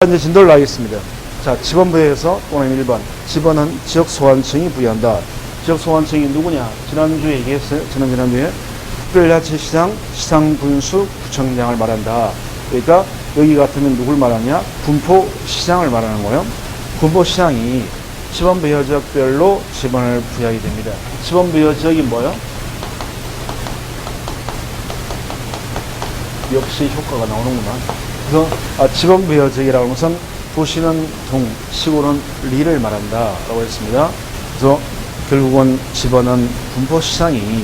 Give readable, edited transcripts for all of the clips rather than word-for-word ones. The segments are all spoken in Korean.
이제 진도를 하겠습니다. 자, 지번부여에서 또는 1번. 지번은 지역소환청이 부여한다. 지역소환청이 누구냐? 지난주에 얘기했어요. 지난주에. 특별자치시장, 시장군수, 구청장을 말한다. 그러니까 여기 같으면 누굴 말하냐? 군포시장을 말하는 거예요. 군포시장이 지번부여 지역별로 지번을 부여하게 됩니다. 지번부여 지역이 뭐예요? 역시 효과가 나오는구나. 그래서 지번부여 지역이라고 하는 것은 도시는 동, 시골은 리를 말한다 라고 했습니다. 그래서 결국은 지번은 군포시장이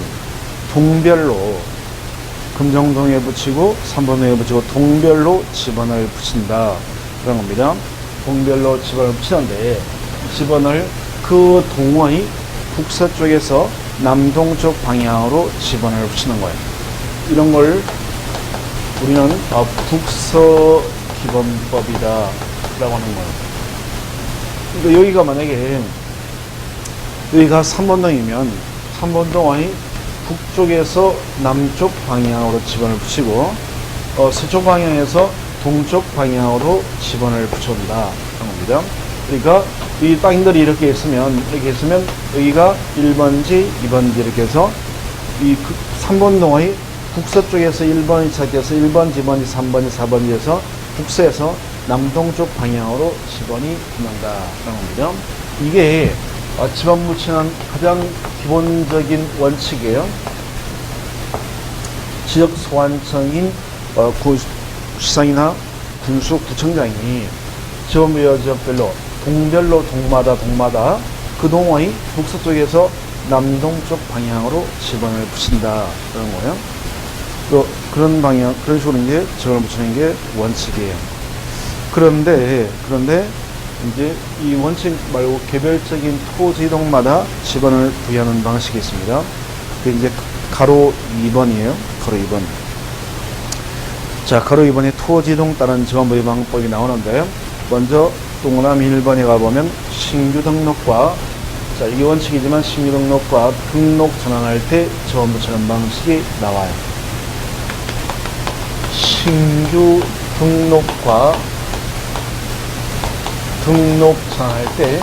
동별로 금정동에 붙이고 삼번동에 붙이고 동별로 지번을 붙인다 그런 겁니다. 동별로 지번을 붙이는데 지번을 그 동의 북서쪽에서 남동쪽 방향으로 지번을 붙이는 거예요. 이런 걸 우리는 북서기번법이다 라고 하는 거예요. 그러니까 여기가 만약에 여기가 삼번동이면 삼번동의 북쪽에서 남쪽 방향으로 지번을 붙이고 서쪽 방향에서 동쪽 방향으로 지번을 붙여온다 그런 겁니다. 그러니까 이 땅들이 이렇게 있으면 여기가 1번지 2번지 이렇게 해서 이 삼번동의 북서쪽에서 1번이 시작돼서 1번, 2번지, 3번지, 4번지에서 북서에서 남동쪽 방향으로 지번이 붙는다 라는 겁니다. 이게 지번 붙이는 가장 기본적인 원칙이에요. 지역소환청인 시장이나 군수, 구청장이 지번부여 지역별로 동별로 동마다 그 동의 북서쪽에서 남동쪽 방향으로 지번을 붙인다 그런 거예요. 또 그런 식으로 이제 지번을 붙이는 게 원칙이에요. 그런데 이제 이 원칙 말고 개별적인 토지동마다 지번을 부여하는 방식이 있습니다. 그게 이제 가로 2번이에요. 가로 2번. 자, 가로 2번에 토지동 따른 지번 부여 방법이 나오는데, 먼저 동그라미 1번에 가보면 신규 등록과, 자, 이게 원칙이지만 신규 등록과 등록 전환할 때 지번 붙이는 방식이 나와요. 신규 등록과 등록 전환할 때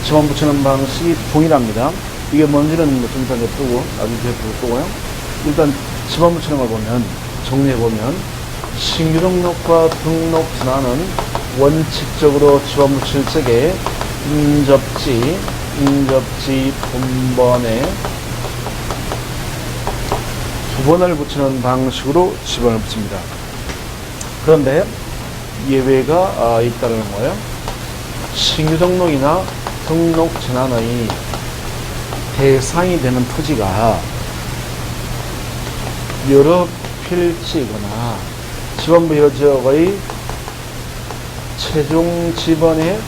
지번 붙이는 방식이 동일합니다. 이게 뭔지는 좀 이따 냅두고 나중에 볼 거고요. 일단 지번 붙이는 걸 보면 정리해보면 신규 등록과 등록 전환은 원칙적으로 지번 붙일 적에 인접지 본번에 두 번을 붙이는 방식으로 지번을 붙입니다. 그런데 예외가 있다는 거예요. 신규 등록이나 등록 전환의 대상이 되는 토지가 여러 필지거나 지번부여 지역의 최종 지번에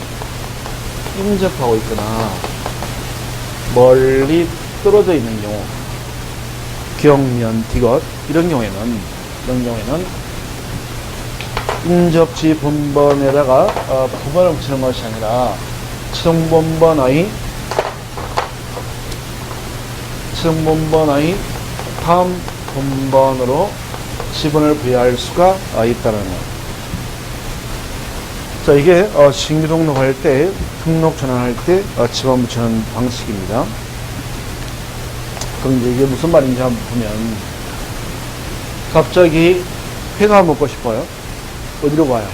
인접하고 있거나 멀리 떨어져 있는 경우, 경면, 디귿 이런 경우에는 인접지 본번에다가 부번을 붙이는 것이 아니라 최종 본번의 다음 본번으로 지번을 부여할 수가 있다는 거예요. 자, 이게 신규 등록할 때, 등록 전환할 때 지번 붙이는 방식입니다. 그럼 이제 이게 무슨 말인지 한번 보면, 갑자기 회가 먹고 싶어요. 어디로 가요?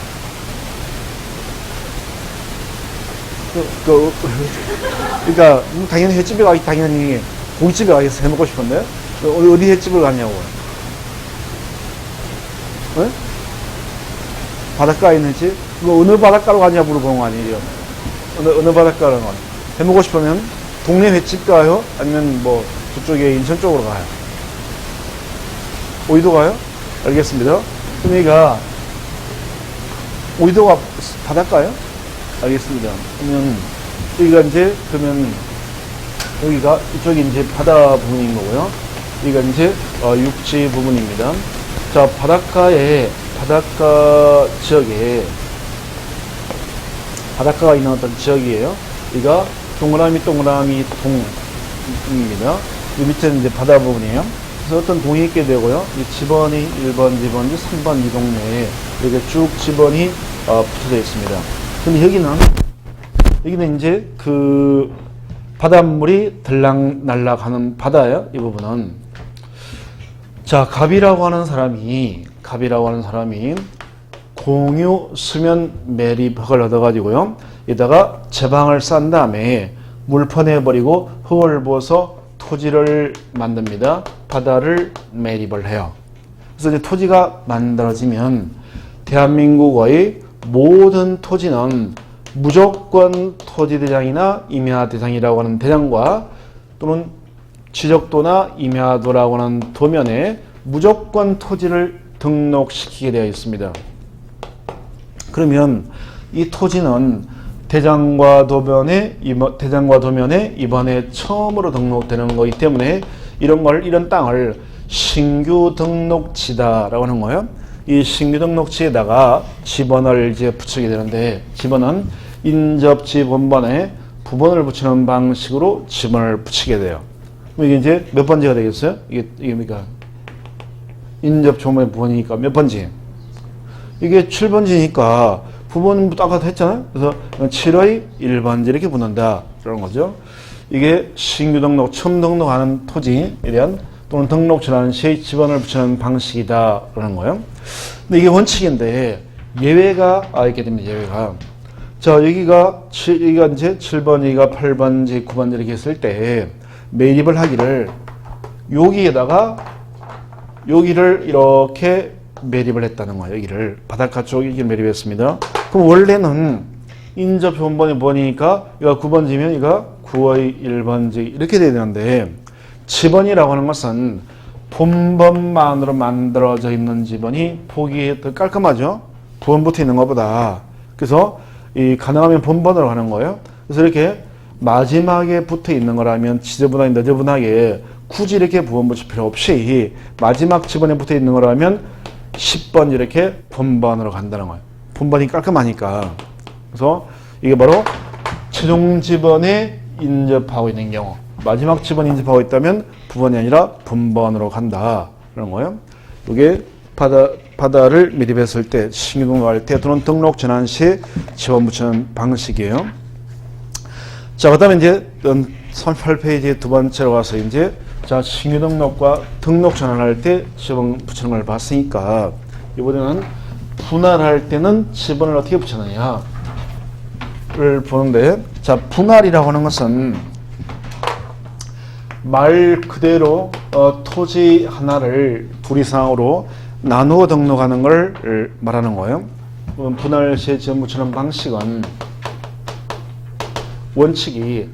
그러니까 당연히 횟집에 가기, 당연히 고깃집에 가서 해 먹고 싶은데 어디 횟집을 가냐고요? 네? 바닷가에 있는 횟집? 그거 어느 바닷가로 가냐 물어보는 거 아니에요? 어느 바닷가로 가요? 해 먹고 싶으면 동네 횟집 가요? 아니면 뭐 저쪽에 인천 쪽으로 가요? 어디도 가요? 알겠습니다. 그러니까 어디도가 바닷가요? 알겠습니다. 그러면 여기가 이쪽이 이제 바다 부분인 거고요. 여기가 이제 육지 부분입니다. 자, 바닷가 지역에 바닷가가 있는 어떤 지역이에요. 여기가 동그라미 동입니다. 이 밑에는 이제 바다 부분이에요. 그래서 어떤 동이 있게 되고요. 이 지번이 1번, 2번, 3번 이 동네에 이렇게 쭉 지번이 붙어져 있습니다. 근데 여기는 이제 그 바닷물이 들락날락하는 바다예요. 이 부분은. 자, 갑이라고 하는 사람이 공유 수면 매립흙을 얻어가지고요. 여기다가 제방을 싼 다음에 물 퍼내버리고 흙을 부어서 토지를 만듭니다. 바다를 매립을 해요. 그래서 이제 토지가 만들어지면 대한민국의 모든 토지는 무조건 토지대장이나 임야대장이라고 하는 대장과 또는 지적도나 임야도라고 하는 도면에 무조건 토지를 등록시키게 되어 있습니다. 그러면 이 토지는 대장과 도면에 이번에 처음으로 등록되는 거기 때문에 이런 땅을 신규 등록지다라고 하는 거예요. 이 신규 등록지에다가 지번을 이제 붙이게 되는데, 지번은 인접지 본번에 부번을 붙이는 방식으로 지번을 붙이게 돼요. 그럼 이게 이제 몇 번째가 되겠어요? 이게 뭡니까? 인접 조문의 부번이니까 몇 번째? 이게 7번지니까 부번도 아까 했잖아요. 그래서 7의 1번지 이렇게 붙는다. 그런 거죠. 이게 신규 등록, 처음 등록하는 토지에 대한 또는 등록 전환 시의 지번을 붙이는 방식이다. 그러는 거예요. 근데 이게 원칙인데 예외가 있게 됩니다. 예외가. 자, 여기가 이제 7번, 여기가 8번지, 9번지 이렇게 했을 때 매립을 하기를 여기를 이렇게 매립을 했다는 거예요. 여기를 바닷가 쪽에 이렇게 매립했습니다. 그럼 원래는 인접 본번이 뭐니까 이거 9번지면 이거 9의 1번지 이렇게 돼야 되는데, 지번이라고 하는 것은 본번만으로 만들어져 있는 지번이 보기에 더 깔끔하죠. 부번 붙어 있는 것보다. 그래서 이 가능하면 본번으로 하는 거예요. 그래서 이렇게 마지막에 붙어 있는 거라면 지저분하게 너저분하게 굳이 이렇게 부번 붙일 필요 없이 마지막 지번에 붙어 있는 거라면 10번 이렇게 본번으로 간다는 거예요. 본번이 깔끔하니까. 그래서 이게 바로 최종 지번에 인접하고 있는 경우, 마지막 지번에 인접하고 있다면 부번이 아니라 본번으로 간다. 그런 거예요. 이게 바다를 매립했을 때, 신규 등록할 때 또는 등록 전환 시 지번 붙이는 방식이에요. 자, 그 다음에 이제 38페이지 두 번째로 가서 이제 자, 신규 등록과 등록 전환할 때 지번 붙이는 걸 봤으니까 이번에는 분할할 때는 지번을 어떻게 붙이느냐를 보는데, 자, 분할이라고 하는 것은 말 그대로 토지 하나를 둘 이상으로 나누어 등록하는 걸 말하는 거예요. 분할 시에 지번 붙이는 방식은 원칙이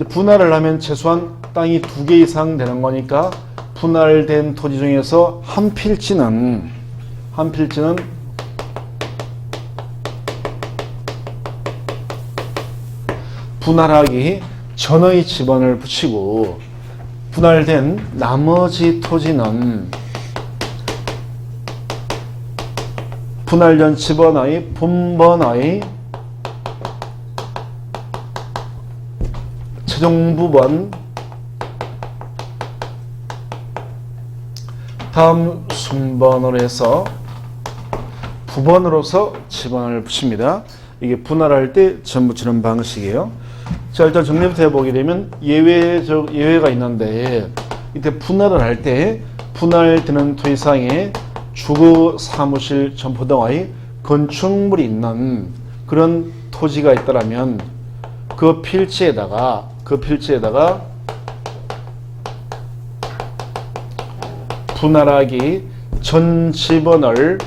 분할을 하면 최소한 땅이 2개 이상 되는 거니까 분할된 토지 중에서 한 필지는 분할하기 전의 지번을 붙이고, 분할된 나머지 토지는 분할 전 지번의 본번의 최종 부번 다음 순번으로 해서 부번으로서 지번을 붙입니다. 이게 분할할 때 전 붙이는 방식이에요. 자, 일단 정리부터 해보게 되면 예외가 있는데, 이때 분할을 할 때 분할되는 토지상에 주거, 사무실, 점포 등의 건축물이 있는 그런 토지가 있다면 그 필지에다가 분할하기 전 지번을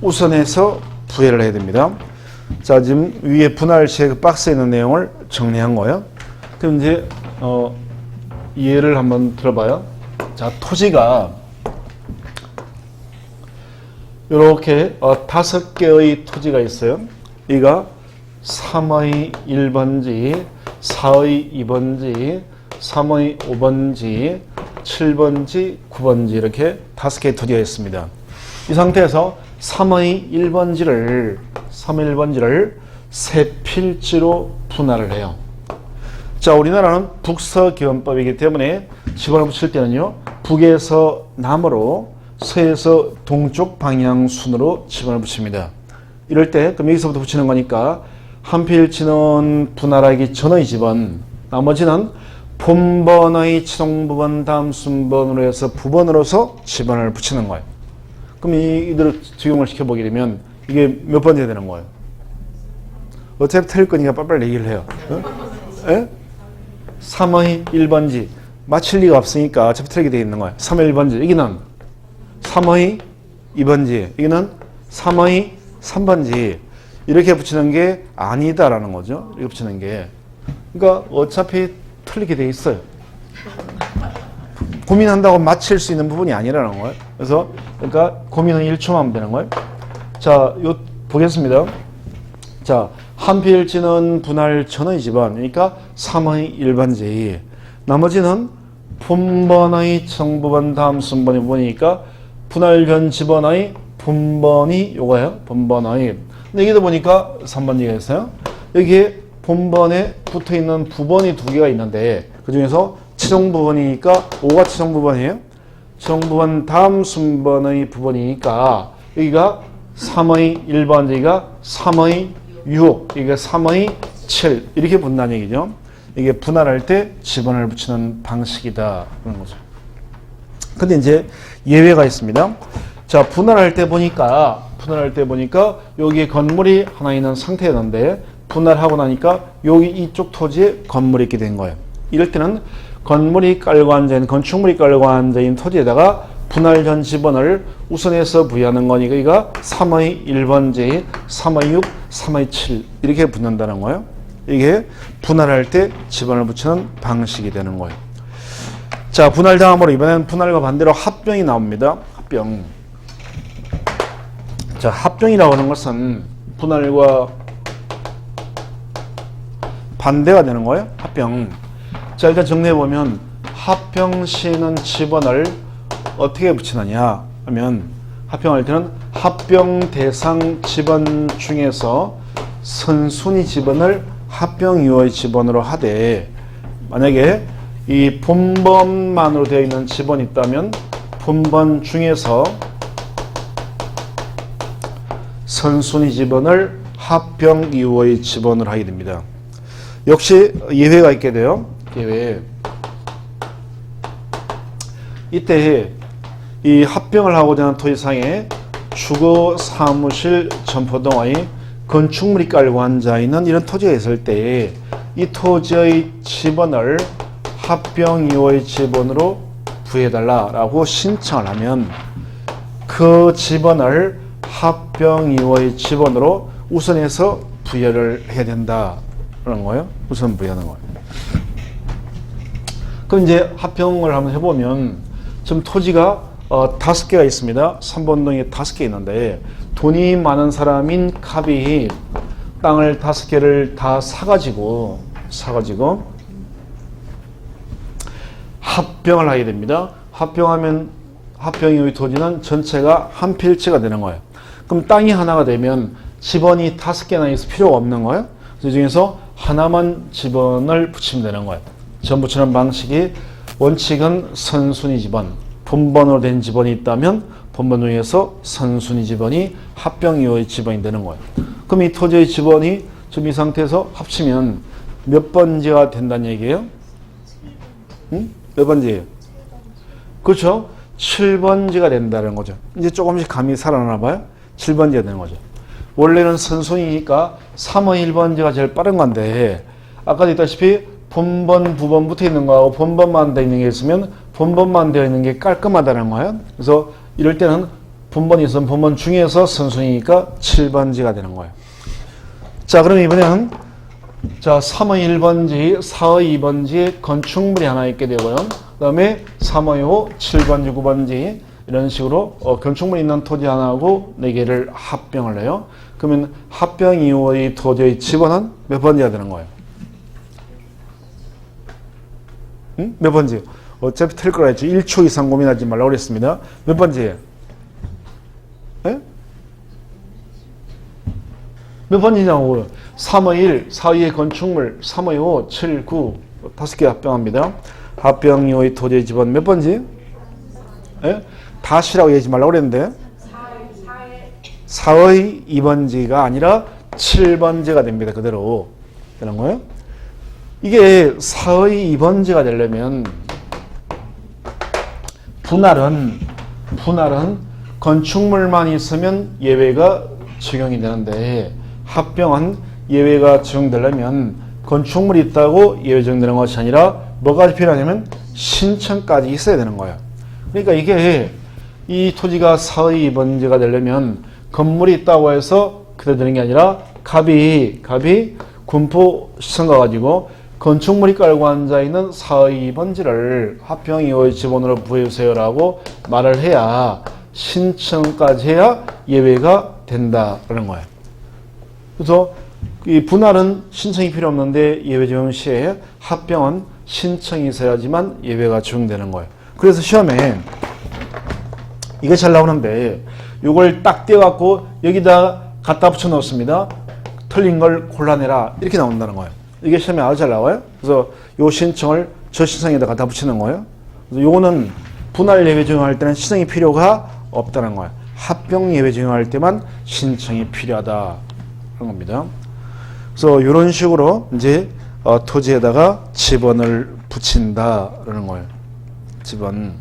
우선해서 부여를 해야 됩니다. 자, 지금 위에 분할 시에 그 박스에 있는 내용을 정리한 거예요. 그럼 이제 예를 한번 들어봐요. 자, 토지가 이렇게 5개의 토지가 있어요. 이가 3의 1번지, 4의 2번지, 3의 5번지, 7번지, 9번지 이렇게 5개의 토지가 있습니다. 이 상태에서 3의 1번지를 세 필지로 분할을 해요. 자, 우리나라는 북서기원법이기 때문에 지번을 붙일 때는요, 북에서 남으로 서에서 동쪽 방향 순으로 지번을 붙입니다. 이럴 때 그럼 여기서부터 붙이는 거니까 한필치는 분할하기 전의 집은 나머지는 본번의 치동부번 다음 순번으로 해서 부번으로서 집원을 붙이는 거예요. 그럼 이대로 적용을 시켜보게 되면 이게 몇 번째가 되는 거예요? 어차피 틀릴 거니까 빨리빨리 얘기를 해요. 어? 3의 1번지. 맞힐 리가 없으니까 어차피 틀리게 되어 있는 거예요. 3의 1번지. 여기는 3의 2번지. 여기는 3의 3번지. 이렇게 붙이는 게 아니다라는 거죠. 이렇게 붙이는 게. 그러니까 어차피 틀리게 돼 있어요. 고민한다고 맞힐 수 있는 부분이 아니라는 거예요. 그래서 그러니까 고민은 1초만 하면 되는 거예요. 자, 요 보겠습니다. 자, 한필지는 분할 전의 집안, 그러니까 3의 1번지. 나머지는 본번의 정부번 다음 순번이 뭐니까 분할 전 집원의 본번이 요거예요. 본번의. 근데 여기도 보니까 3번지가 있어요. 여기에 본번에 붙어 있는 부번이 두 개가 있는데 그 중에서 치동부번이니까 5가 치동부번이에요. 치동부번 다음 순번의 부번이니까 여기가 3의 1번, 여기가 3의 6, 이게 3의 7 이렇게 분다는 얘기죠. 이게 분할할 때 집원을 붙이는 방식이다 그런 거죠. 근데 이제 예외가 있습니다. 자, 분할할 때 보니까 여기에 건물이 하나 있는 상태였는데 분할하고 나니까 여기 이쪽 토지에 건물이 있게 된 거예요. 이럴 때는 건물이 깔고 앉아있는, 건축물이 깔고 앉아있는 토지에다가 분할 전 집원을 우선해서 부여하는 거니까 이가 3의 1번지, 3의 6, 3의 7 이렇게 붙는다는 거예요. 이게 분할할 때 집원을 붙이는 방식이 되는 거예요. 자, 분할 다음으로 이번에는 분할과 반대로 합병이 나옵니다. 합병. 자, 합병이라고 하는 것은 분할과 반대가 되는 거예요. 합병. 자, 일단 정리해보면 합병 시는 집원을 어떻게 붙이느냐 하면 합병할 때는 합병 대상 집원 중에서 선순위 집원을 합병 이후의 집원으로 하되 만약에 이 본번만으로 되어 있는 집원이 있다면 본번 중에서 선순위 집원을 합병 이후의 집원을 하게 됩니다. 역시 예외가 있게 돼요. 예외. 이때 이 합병을 하고자 하는 토지상에 주거, 사무실, 점포동의 건축물이 깔고 앉아있는 이런 토지가 있을 때 이 토지의 집원을 합병 이후의 집원으로 부여해달라고 신청을 하면 그 집원을 합병 이후의 집원으로 우선해서 부여를 해야 된다는 거예요. 우선 부여하는 거예요. 그럼 이제 합병을 한번 해보면 지금 토지가 5개가 있습니다. 3번동에 5개 있는데 돈이 많은 사람인 갑이 땅을 5개를 다 사가지고 합병을 하게 됩니다. 합병하면 합병 이후의 토지는 전체가 한 필지가 되는 거예요. 그럼 땅이 하나가 되면 집원이 5개나 있을 필요가 없는 거예요. 그 중에서 하나만 집원을 붙이면 되는 거예요. 전 붙이는 방식이 원칙은 선순위 집원, 본번으로 된 집원이 있다면 본번 중에서 선순위 집원이 합병 이후의 집원이 되는 거예요. 그럼 이 토지의 집원이 지금 이 상태에서 합치면 몇 번지가 된다는 얘기예요? 응? 몇 번지예요? 그렇죠? 7번지가 된다는 거죠. 이제 조금씩 감이 살아나나 봐요. 7번지가 되는 거죠. 원래는 선순위니까 3의 1번지가 제일 빠른 건데 아까도 있다시피 본번, 부번 붙어 있는 거하고 본번만 되어 있는 게 있으면 본번만 되어 있는 게 깔끔하다는 거예요. 그래서 이럴 때는 본번이 있으면 본번 중에서 선순위니까 7번지가 되는 거예요. 자, 그럼 이번에는 자, 3의 1번지, 4의 2번지 건축물이 하나 있게 되고요. 그 다음에 3의 5, 7번지, 9번지 이런 식으로 건축물이 있는 토지 하나하고 4개를 합병을 해요. 그러면 합병 이후의 토지의 집원은 몇 번지가 되는 거예요? 응? 몇 번지? 어차피 틀릴 거라 했죠. 1초 이상 고민하지 말라고 그랬습니다. 몇 번지예요? 네? 몇 번지냐고. 3의 1, 4의 건축물, 3의 5, 7, 9 5개 합병합니다. 합병 이후의 토지의 집원 몇 번지? 예? 다시라고 얘기하지 말라고 그랬는데 4의 2번지가 아니라 7번지가 됩니다. 그대로 되는 거예요. 이게 4의 2번지가 되려면 분할은 건축물만 있으면 예외가 적용이 되는데 합병은 예외가 적용되려면 건축물이 있다고 예외 적용되는 것이 아니라 뭐가 필요하냐면 신청까지 있어야 되는 거예요. 그러니까 이게 이 토지가 4의 2번지가 되려면 건물이 있다고 해서 그대로 되는 게 아니라 갑이 군포 시청 가가지고 건축물이 깔고 앉아있는 4의 2번지를 합병 이후의 지번으로 부여주세요라고 말을 해야 신청까지 해야 예외가 된다라는 거예요. 그래서 이 분할은 신청이 필요 없는데 예외 적용 시에 합병은 신청이 있어야지만 예외가 적용되는 거예요. 그래서 시험에 이게 잘 나오는데 이걸 딱 떼어갖고 여기다 갖다 붙여 놓습니다. 틀린 걸 골라내라 이렇게 나온다는 거예요. 이게 시험에 아주 잘 나와요. 그래서 요 신청을 저 신청에다 갖다 붙이는 거예요. 그래서 요거는 분할 예외 적용할 때는 신청이 필요가 없다는 거예요. 합병 예외 적용할 때만 신청이 필요하다 그런 겁니다. 그래서 이런 식으로 이제 토지에다가 지번을 붙인다라는 거예요. 지번.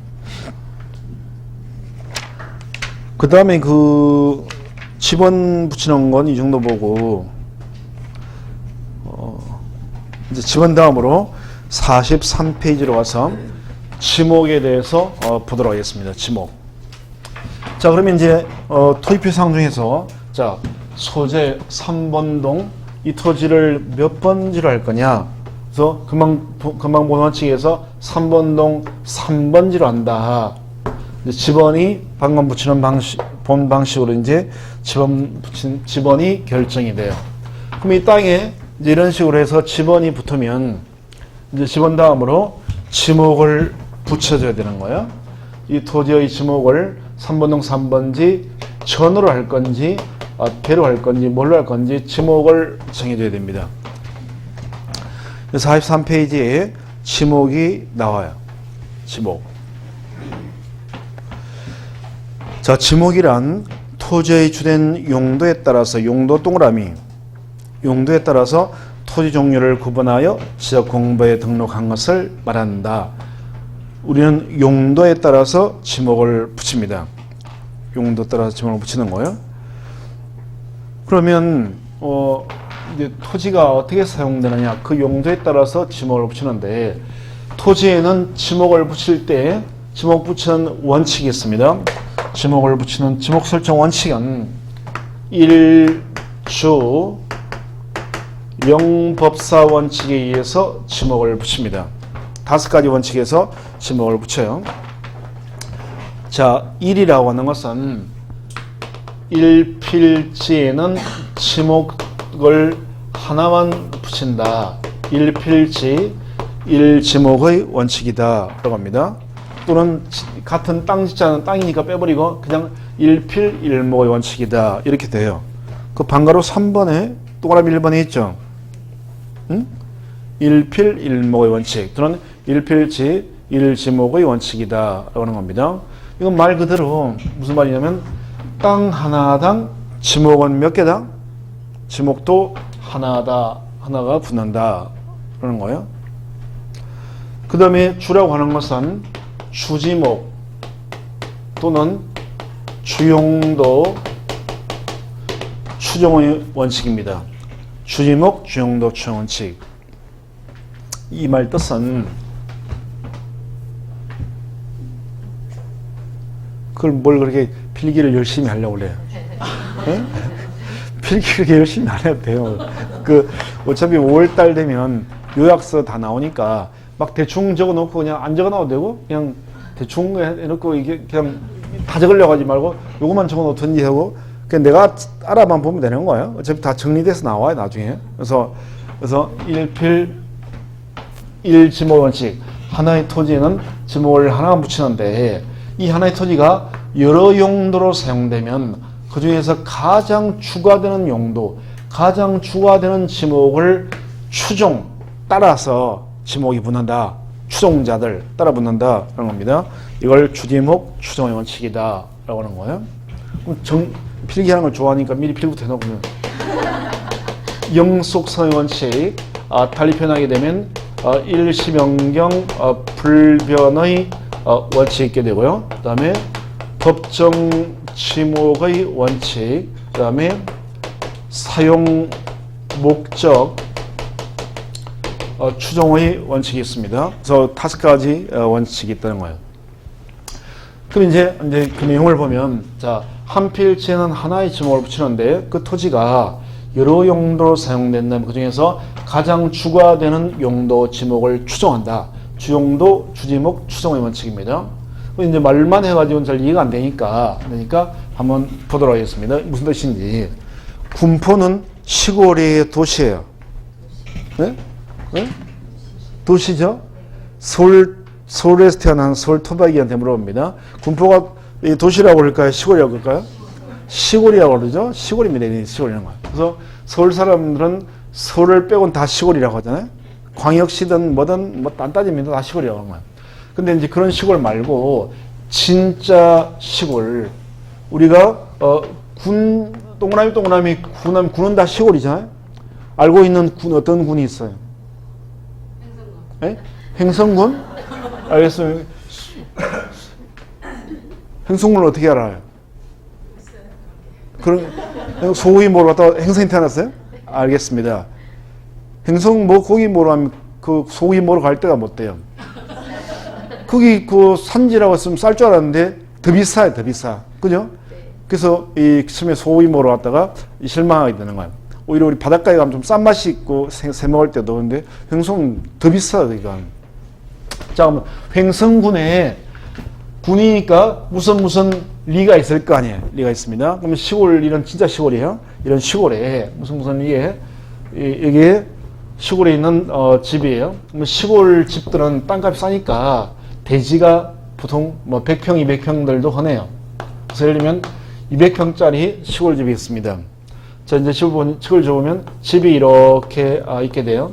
그 다음에 그 지번 붙이는 건 이 정도 보고 이제 지번 다음으로 43페이지로 와서 지목에 대해서 보도록 하겠습니다. 지목. 자, 그러면 이제 토지표상 중에서 자 소재 3번동 이 토지를 몇 번지로 할 거냐? 그래서 금방 본 원칙에서 3번동 3번지로 한다. 지번이 방금 붙이는 본 방식으로 이제 지번이 결정이 돼요. 그럼 이 땅에 이제 이런 식으로 해서 지번이 붙으면 이제 지번 다음으로 지목을 붙여줘야 되는 거예요. 이 토지의 지목을 3번동 3번지 전으로 할 건지 배로 할 건지 뭘로 할 건지 지목을 정해줘야 됩니다. 43페이지에 지목이 나와요. 지목. 자, 지목이란 토지의 주된 용도에 따라서 용도에 따라서 토지 종류를 구분하여 지역 공부에 등록한 것을 말한다. 우리는 용도에 따라서 지목을 붙입니다. 용도에 따라서 지목을 붙이는 거예요. 그러면 이제 토지가 어떻게 사용되느냐 그 용도에 따라서 지목을 붙이는데 토지에는 지목을 붙일 때 지목 붙이는 원칙이 있습니다. 지목을 붙이는 지목 설정 원칙은 1주 영법사 원칙에 의해서 지목을 붙입니다. 5가지 원칙에서 지목을 붙여요. 자, 1이라고 하는 것은 1필지에는 지목을 하나만 붙인다. 1필지 1지목의 원칙이다 라고 합니다. 또는 같은 땅 짓자는 땅이니까 빼버리고 그냥 1필 1목의 원칙이다 이렇게 돼요. 그 방가로 3번에 동그라미 1번에 있죠. 1필 1목의 원칙 또는 1필지 1지목의 원칙이다 라고 하는 겁니다. 이건 말 그대로 무슨 말이냐면 땅 하나당 지목은 몇 개다? 지목도 하나가 붙는다 그러는 거예요. 그 다음에 주라고 하는 것은 주지목 또는 주용도 추정의 원칙입니다. 주지목, 주용도, 추정 원칙. 이 말 뜻은 그걸 뭘 그렇게 필기를 열심히 하려고 그래요. 네? 필기 그렇게 열심히 안 해도 돼요. 어차피 5월달 되면 요약서 다 나오니까 막 대충 적어 놓고 그냥 안 적어 놔도 되고 그냥 대충 해놓고 이게 그냥 다 적으려고 하지 말고 요것만 적어 놓든지 하고 그냥 내가 알아만 보면 되는 거예요. 어차피 다 정리돼서 나와요, 나중에. 그래서 1필 1지목 원칙. 하나의 토지에는 지목을 하나만 붙이는데 이 하나의 토지가 여러 용도로 사용되면 그 중에서 가장 추가되는 용도, 가장 추가되는 지목을 따라서 지목이 붙는다. 추종자들 따라 붙는다 라는 겁니다. 이걸 주지목 추정의 원칙이다 라고 하는 거예요. 그럼 필기하는 걸 좋아하니까 미리 필기부터 해놓으면 영속성의 원칙 달리 표현하게 되면 일시명령 불변의 원칙이 있게 되고요. 그 다음에 법정 지목의 원칙, 그 다음에 사용 목적 추정의 원칙이 있습니다. 그래서 5가지 원칙이 있다는 거예요. 그럼 이제 그 내용을 보면, 자, 한 필지에는 하나의 지목을 붙이는데 그 토지가 여러 용도로 사용된다면 그 중에서 가장 주가 되는 용도 지목을 추정한다. 주용도, 주지목, 추정의 원칙입니다. 이제 말만 해가지고는 잘 이해가 안 되니까 한번 보도록 하겠습니다. 무슨 뜻인지. 군포는 시골의 도시예요. 네? 네? 도시죠? 서울에서 태어난 서울 토박이한테 물어봅니다. 군포가 도시라고 그럴까요? 시골이라고 그럴까요? 시골이라고 그러죠? 시골입니다. 시골이라는 거예요. 그래서 서울 사람들은 서울을 빼고는 다 시골이라고 하잖아요. 광역시든 뭐든 안 따집니다. 다 시골이라고 하는 거예요. 근데 이제 그런 시골 말고 진짜 시골, 우리가 동그라미 군은 다 시골이잖아요. 알고 있는 군, 어떤 군이 있어요? 행성군. 행성군? 알겠어요. 행성군을 어떻게 알아요? 그런 소고기 먹으러 갔다가 행성이 태어났어요? 알겠습니다. 행성 고기 먹으러 가면 그 소고기 먹으러 갈 데가 못 돼요. 거기 그 산지라고 했으면 쌀 줄 알았는데 더 비싸요, 더 비싸. 그죠? 그래서 이 처음에 소고기 먹으러 갔다가 실망하게 되는 거예요. 오히려 우리 바닷가에 가면 좀 싼 맛이 있고 새 먹을 때도. 근데 횡성은 더 비싸, 그러니까. 자, 그러면 횡성군에 군이니까 무슨 리가 있을 거 아니에요. 리가 있습니다. 그러면 시골, 이런 진짜 시골이에요. 이런 시골에 무슨 리에 이게 시골에 있는 집이에요. 그러면 시골 집들은 땅값이 싸니까 대지가 보통 뭐 100평, 200평들도 흔해요. 그래서 예를 들면 200평짜리 시골집이 있습니다. 자, 이제 시골 접으면 집이 이렇게 있게 돼요.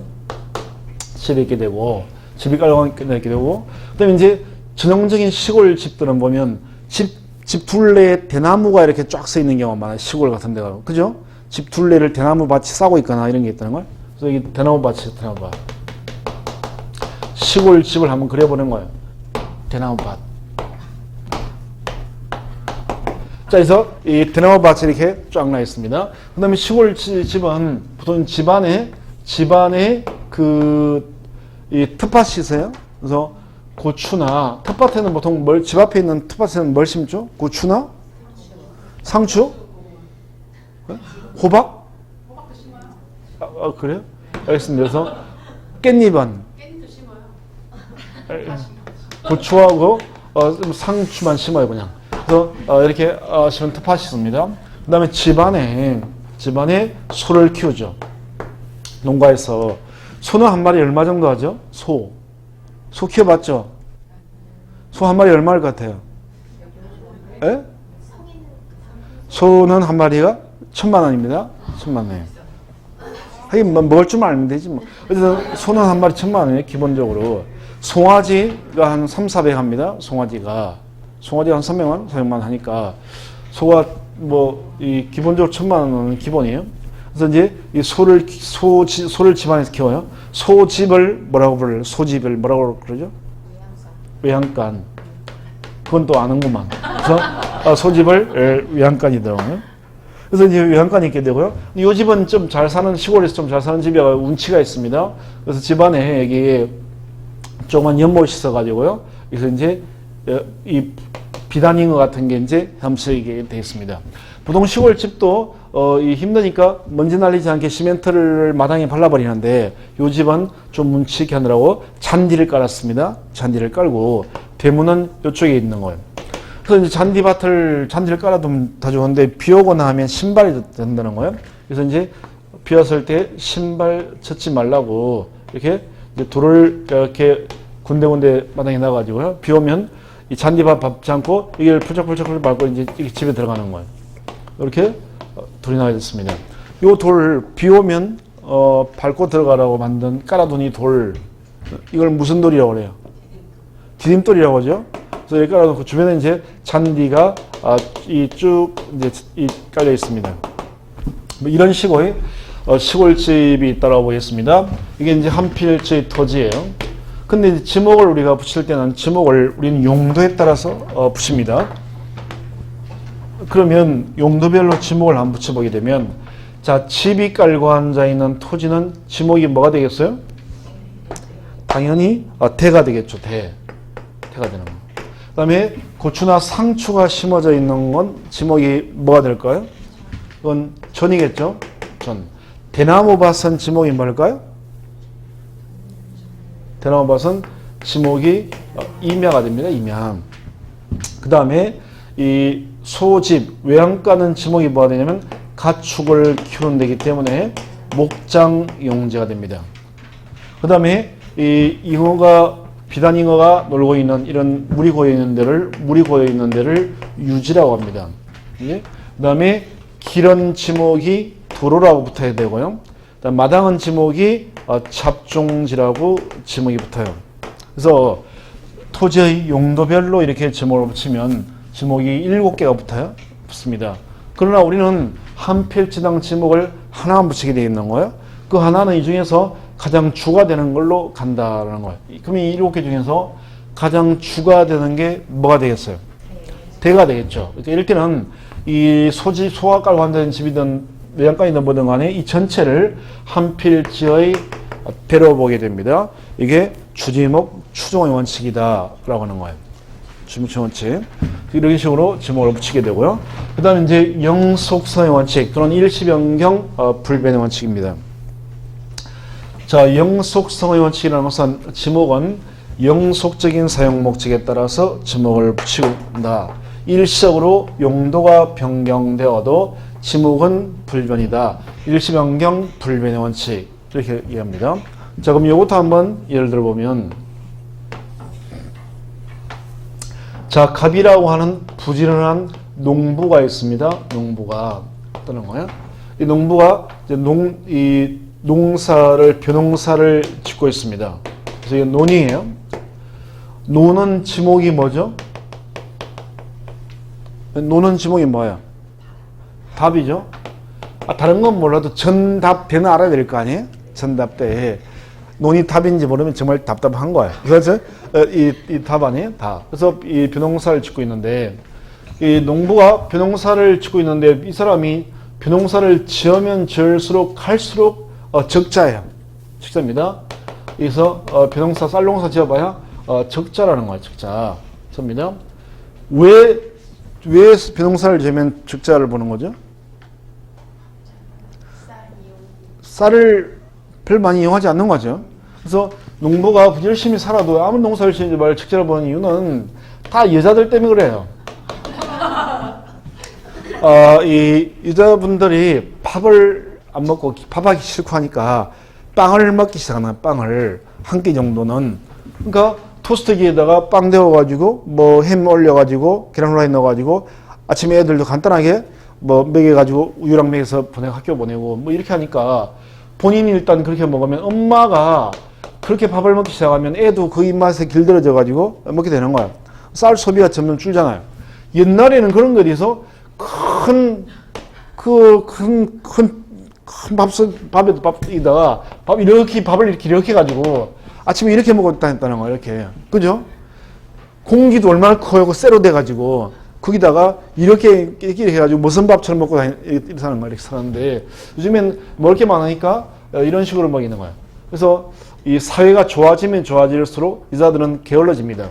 집이 있게 되고, 집이 깔고 있게 되고, 그 다음에 이제 전형적인 시골 집들은 보면 집 둘레에 대나무가 이렇게 쫙 서 있는 경우가 많아요. 시골 같은 데가. 그죠? 집 둘레를 대나무 밭이 싸고 있거나 이런 게 있다는 걸. 그래서 이게 대나무 밭이에요, 대나무 밭. 시골 집을 한번 그려보는 거예요. 대나무 밭. 자, 그래서 이 대나무 밭이 이렇게 쫙 나 있습니다. 그 다음에 시골 집은 보통 집안에 이 텃밭이 있어요. 그래서 고추나, 텃밭에는 보통 집 앞에 있는 텃밭에는 뭘 심죠? 고추나? 상추? 호박? 호박도 심어요. 그래요? 알겠습니다. 그래서 깻잎은? 깻잎도 심어요. 고추하고 상추만 심어요, 그냥. 그래서 이렇게 심은 텃밭이 있습니다. 그 다음에 집안에 소를 키우죠. 농가에서. 소는 한 마리 얼마 정도 하죠? 소 키워봤죠? 소 한 마리 얼마일 것 같아요? 에? 소는 한 마리가 1,000,000원입니다. 1,000,000원. 하긴 먹을 줄만 알면 되지 뭐. 그래서 소는 한 마리 1,000,000원이에요, 기본적으로. 송아지가 한 300-400 합니다. 송아지가 한 300만, 400만 하니까 소가 이 기본적으로 1,000,000원은 기본이에요. 그래서 이제 이 소를 집안에서 키워요. 소집을 뭐라고 부르요? 소집을 뭐라고 그러죠? 외양간. 그건 또 아는구만. 그래서 소집을 외양간이더라고요. 그래서 이제 외양간이 있게 되고요. 이 집은 좀 잘 사는, 시골에서 좀 잘 사는 집이 운치가 있습니다. 그래서 집안에 여기 조그만 연못이 있어가지고요. 그래서 이제 이 비단잉어 같은 게 이제 함수이게 되어 있습니다. 보통 시골 집도 힘드니까 먼지 날리지 않게 시멘트를 마당에 발라버리는데 이 집은 좀 뭉치게 하느라고 잔디를 깔았습니다. 잔디를 깔고 대문은 이쪽에 있는 거예요. 그래서 이제 잔디를 깔아두면 다 좋은데 비 오거나 하면 신발이 된다는 거예요. 그래서 이제 비 왔을 때 신발 젖지 말라고 이렇게 이제 돌을 이렇게 군데군데 마당에 놔가지고요. 비 오면 이 잔디밭 밟지 않고 이걸 풀쩍풀쩍 밟고 이제 집에 들어가는 거예요. 이렇게 돌이 나와 있습니다. 이 돌 비 오면 밟고 들어가라고 깔아둔 이 돌, 이걸 무슨 돌이라고 그래요? 디딤돌이라고 하죠. 그래서 여기 깔아놓고 주변에 이제 잔디가 이 쭉 이제 이 깔려 있습니다. 뭐 이런 식의 시골집이 있다고 보겠습니다. 이게 이제 한 필지의 토지예요. 근데 이제 지목을 우리가 붙일 때는 지목을 우리는 용도에 따라서 붙입니다. 그러면 용도별로 지목을 한번 붙여보게 되면, 자, 집이 깔고 앉아 있는 토지는 지목이 뭐가 되겠어요? 당연히 대가 되겠죠. 대가 되는 거. 그 다음에 고추나 상추가 심어져 있는 건 지목이 뭐가 될까요? 이건 전이겠죠. 전. 대나무밭은 지목이 뭘까요? 대나무밭은 지목이 임야가 됩니다. 임야. 그 다음에 이 소집, 외양간은 지목이 뭐가 되냐면 가축을 키우는 데이기 때문에 목장용지가 됩니다. 그 다음에 이 잉어가, 비단잉어가 놀고 있는 이런 물이 고여 있는 데를 유지라고 합니다. 그 다음에 길은 지목이 도로라고 붙어야 되고요. 그다음 마당은 지목이 잡종지라고 지목이 붙어요. 그래서 토지의 용도별로 이렇게 지목을 붙이면 지목이 7개가 붙습니다. 그러나 우리는 한 필지당 지목을 하나만 붙이게 되어 있는 거예요. 그 하나는 이 중에서 가장 주가 되는 걸로 간다라는 거예요. 그럼 이 7개 중에서 가장 주가 되는 게 뭐가 되겠어요? 대가 되겠죠. 그러니까 이럴 때는 이 소가 깔고 앉아있는 집이든 외양간이든 뭐든 간에 이 전체를 한 필지의 대로 보게 됩니다. 이게 주지목 추종의 원칙이다라고 하는 거예요. 주지목 원칙. 이런 식으로 지목을 붙이게 되고요. 그 다음에 이제 영속성의 원칙 또는 일시변경 불변의 원칙입니다. 자, 영속성의 원칙이라는 것은 지목은 영속적인 사용 목적에 따라서 지목을 붙이고 한다. 일시적으로 용도가 변경되어도 지목은 불변이다. 일시변경 불변의 원칙 이렇게 얘기합니다. 자, 그럼 이것도 한번 예를 들어보면, 자, 갑이라고 하는 부지런한 농부가 있습니다. 농부가 뜨는 거예요. 이 농부가 이제 벼농사를 짓고 있습니다. 그래서 이게 논이에요. 논은 지목이 뭐죠? 논은 지목이 뭐야? 답이죠. 다른 건 몰라도 전답대는 알아야 될 거 아니에요? 전답대. 논이 답인지 모르면 정말 답답한 거예요. 그래서 이 답 아니에요? 답. 그래서 이 벼농사를 짓고 있는데, 이 농부가 벼농사를 짓고 있는데 이 사람이 벼농사를 지으면 지을수록 할수록 적자예요. 적자입니다. 그래서 벼농사, 쌀농사 지어봐야 적자라는 거예요. 적자. 접니다. 왜 벼농사를 지으면 적자를 보는 거죠? 쌀을 별 많이 이용하지 않는 거죠. 그래서 농부가 열심히 살아도 아무 농사를 지는지 말 적자를 보는 이유는 다 여자들 때문에 그래요. 이 여자분들이 밥을 안 먹고 밥하기 싫고 하니까 빵을 먹기 시작하는 빵을 한 끼 정도는. 그러니까 토스트기에다가 빵 데워가지고 뭐 햄 올려가지고 계란 후라이 넣어가지고 아침에 애들도 간단하게 뭐 먹여가지고 우유랑 먹여서 학교 보내고 뭐 이렇게 하니까 본인이 일단 그렇게 먹으면 엄마가 그렇게 밥을 먹기 시작하면 애도 그 입맛에 길들여져가지고 먹게 되는 거야. 쌀 소비가 점점 줄잖아요. 옛날에는 그런 거에 대해서 큰 밥에도 밥에다가 밥을 이렇게 가지고 아침에 이렇게 먹었다는 거예요. 이렇게. 그죠? 공기도 얼마나 커요. 쇠로 돼가지고 거기다가 이렇게 해가지고 무슨 밥처럼 먹고 이렇게 사는 거예요. 이렇게 사는데 요즘엔 먹을 게 많으니까 이런 식으로 먹이는 거예요. 그래서 이 사회가 좋아지면 좋아질수록 여자들은 게을러집니다.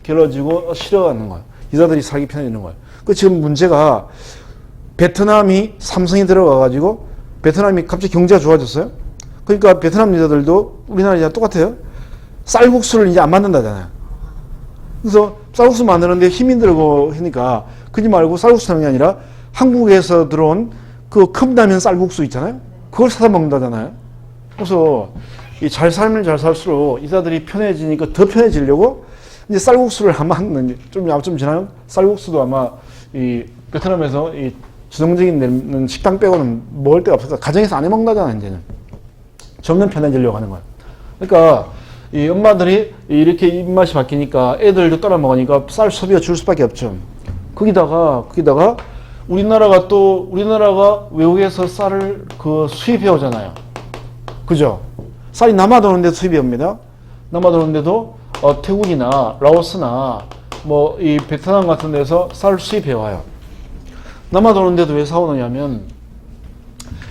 게을러지고 싫어하는 거예요. 여자들이 살기 편해지는 거예요. 그 지금 문제가 베트남이 삼성이 들어가가지고 베트남이 갑자기 경제가 좋아졌어요. 그러니까 베트남 여자들도 우리나라 여자 똑같아요. 쌀국수를 이제 안 만든다잖아요. 그래서 쌀국수 만드는데 힘이 들고 하니까 그러지 말고 쌀국수 하는 게 아니라 한국에서 들어온 그 컵라면 쌀국수 있잖아요. 그걸 사다 먹는다잖아요. 그래서 이 잘 살면 잘 살수록 여자들이 편해지니까 더 편해지려고 이제 쌀국수를 아마 좀 지나면 쌀국수도 아마 이 베트남에서 이 주동적인 식당 빼고는 먹을 데가 없어서 가정에서 안 해 먹는다잖아. 이제는 점점 편해지려고 하는 거야. 그러니까 이 엄마들이 이렇게 입맛이 바뀌니까 애들도 따라 먹으니까 쌀 소비가 줄 수밖에 없죠. 거기다가 우리나라가 외국에서 쌀을 수입해 오잖아요. 그죠? 쌀이 남아도는데 수입해 옵니다. 남아도는데도 태국이나 라오스나 뭐 이 베트남 같은 데서 쌀을 수입해 와요. 남아도는데도 왜 사오느냐면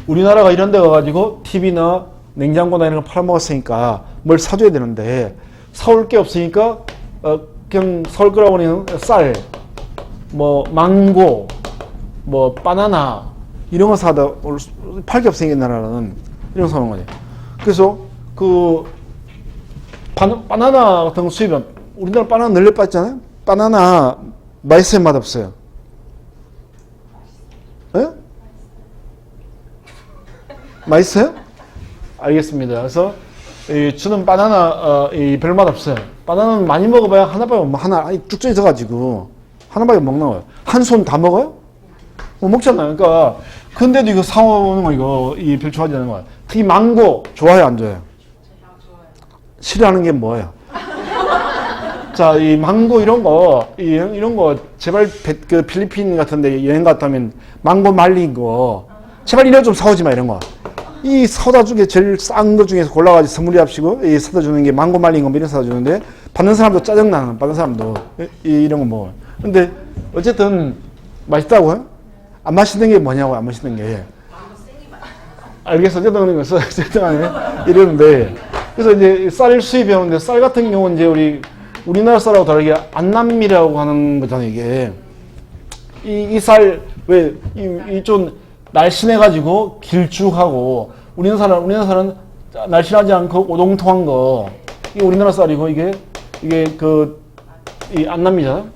우리나라가 이런 데 가가지고 TV나 냉장고나 이런 거 팔아먹었으니까 뭘 사줘야 되는데 사올 게 없으니까 그냥 사올 거라고 하는 쌀, 뭐 망고, 뭐 바나나 이런 거 사다 팔 게 없으니까 나라는 이런 거 사는 거지. 그래서 바나나 같은 거 수입은 우리나라 바나나 널려 빠졌잖아요. 바나나 맛있어요, 맛없어요? 예? 맛있어요? 알겠습니다. 그래서 저는 바나나 별 맛 없어요. 바나나는 많이 먹어봐야 하나 쭉쭉 있어가지고 하나밖에 못 먹어요. 한 손 다 먹어요? 못 먹잖아요. 그러니까 근데도 이거 사오는 거 이거 별 좋아하지 않는 거야. 특히 망고 좋아해요, 안 좋아해요? 싫어하는 게 뭐예요? 자, 이 망고 이런 거 제발 필리핀 같은데 여행 갔다면 망고 말린 거 제발 이런 좀 사오지 마, 이런 거. 이 사다 주게 제일 싼 거 중에서 골라가지고 선물이 합시고 이 사다 주는 게 망고 말린 거 이런 사다 주는데 받는 사람도 짜증나는, 받는 사람도 이런 거 뭐. 근데 어쨌든 맛있다고요? 안 맛있는 게 뭐냐고, 안 맛있는 게. 알겠어, 어쨌든 간에 이러는데 그래서 이제 쌀 수입해 오는데 쌀 같은 경우는 이제 우리나라 쌀하고 다르게 안남미라고 하는 거잖아요, 이게. 이 쌀, 왜, 좀 날씬해가지고 길쭉하고, 우리나라 쌀은 날씬하지 않고 오동통한 거, 이게 우리나라 쌀이고, 이게 이 안남미잖아요?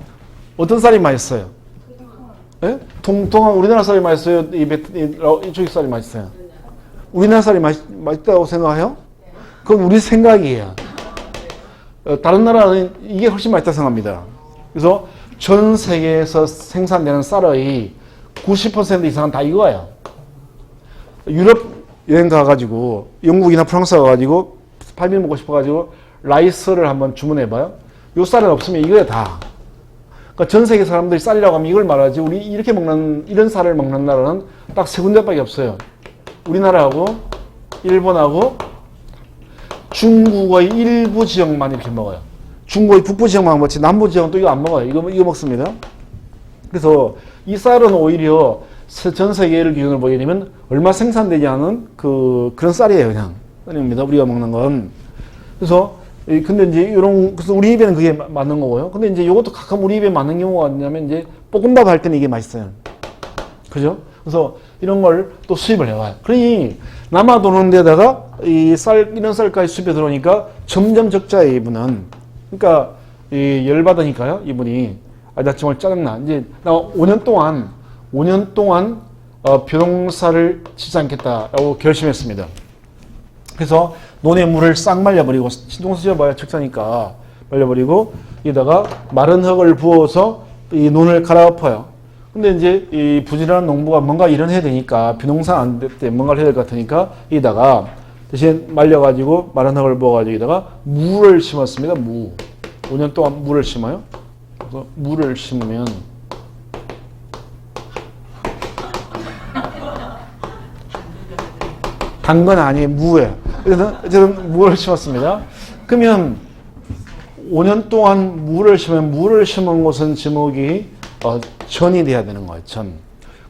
어떤 쌀이 맛있어요? 예? 통통한 우리나라 쌀이 맛있어요? 이쪽 쌀이 맛있어요? 우리나라 쌀이 맛있다고 생각해요? 그건 우리 생각이에요. 다른 나라는 이게 훨씬 맛있다고 생각합니다. 그래서 전 세계에서 생산되는 쌀의 90% 이상은 다 이거예요. 유럽 여행 가가지고 영국이나 프랑스 가가지고 팔면 먹고 싶어가지고 라이스를 한번 주문해봐요. 요 쌀은 없으면 이거야 다. 그러니까 전 세계 사람들이 쌀이라고 하면 이걸 말하지 우리 이런 쌀을 먹는 나라는 딱 세 군데밖에 없어요. 우리나라하고 일본하고 중국의 일부 지역만 이렇게 먹어요. 중국의 북부 지역만 먹지 남부 지역은 또 이거 안 먹어요. 이거 먹습니다. 그래서 이 쌀은 오히려 전 세계를 기준으로 보게 되면 얼마 생산되지 않은 그런 쌀이에요, 그냥. 쌀입니다. 우리가 먹는 건. 그래서 근데 이제 그래서 우리 입에는 그게 맞는 거고요. 근데 이제 이것도 가끔 우리 입에 맞는 경우가 있냐면 이제 볶음밥 할 때는 이게 맛있어요. 그죠? 그래서 이런 걸 또 수입을 해와요. 그러니 남아도는 데다가 이런 쌀까지 수입해 들어오니까 점점 적자예요, 이분은. 그러니까 열받으니까요, 이분이. 나 정말 짜증나. 이제 나 5년 동안 벼농사를 짓지 않겠다라고 결심했습니다. 그래서 논에 물을 싹 말려버리고, 신동수 지어봐야 적자니까 말려버리고, 여기다가 마른 흙을 부어서 이 논을 갈아엎어요. 근데 이제 이 부지런한 농부가 뭔가 일을 해야 되니까, 벼농사 안 될 때 뭔가를 해야 될 것 같으니까, 여기다가 대신 말려가지고, 마른 흙을 부어가지고, 여기다가 무를 심었습니다. 5년 동안 무를 심어요. 그래서 무를 심으면, 단 건 아니에요. 무예요. 그래서 어쨌든 무를 심었습니다. 그러면 5년 동안 무를 심은 곳은 지목이 전이 돼야 되는 거예요. 전.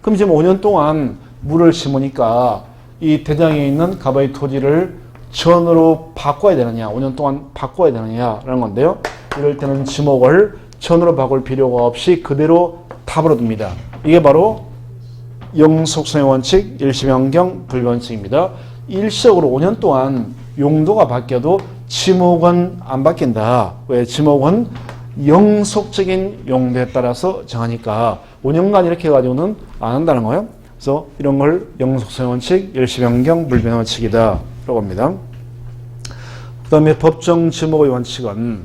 그럼 지금 5년 동안 무를 심으니까 이 대장에 있는 가바이 토지를 전으로 바꿔야 되느냐, 5년 동안 바꿔야 되느냐라는 건데요. 이럴 때는 지목을 전으로 바꿀 필요가 없이 그대로 탑으로 둡니다. 이게 바로 영속성의 원칙, 일시변경, 불변칙입니다. 일시적으로 5년 동안 용도가 바뀌어도 지목은 안 바뀐다. 왜? 지목은 영속적인 용도에 따라서 정하니까 5년간 이렇게 해가지고는 안 한다는 거예요. 그래서 이런 걸 영속성의 원칙, 일시변경, 불변 원칙이다 라고 합니다. 그 다음에 법정 지목의 원칙은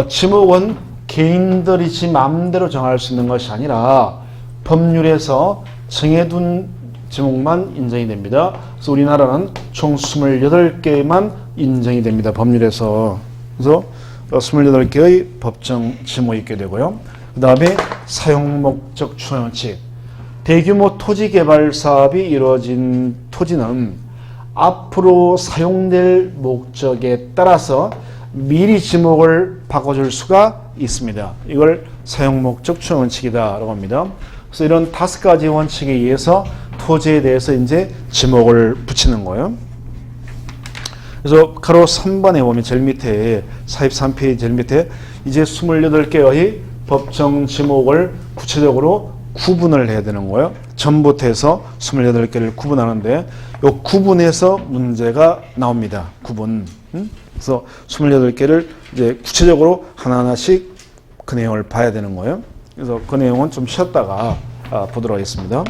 지목은 개인들이 지 마음대로 정할 수 있는 것이 아니라 법률에서 정해둔 지목만 인정이 됩니다. 그래서 우리나라는 총 28개만 인정이 됩니다. 법률에서. 그래서 28개의 법정 지목이 있게 되고요. 그 다음에 사용 목적 추정 원칙. 대규모 토지 개발 사업이 이루어진 토지는 앞으로 사용될 목적에 따라서 미리 지목을 바꿔줄 수가 있습니다. 이걸 사용 목적 추정 원칙이다라고 합니다. 그래서 이런 5가지 원칙에 의해서 토지에 대해서 이제 지목을 붙이는 거예요. 그래서 가로 3번에 보면 제일 밑에 43페이지 제일 밑에 이제 28개의 법정 지목을 구체적으로 구분을 해야 되는 거예요. 전부터 해서 28개를 구분하는데 이 구분에서 문제가 나옵니다. 구분. 그래서 28개를 이제 구체적으로 하나하나씩 그 내용을 봐야 되는 거예요. 그래서 그 내용은 좀 쉬었다가 보도록 하겠습니다.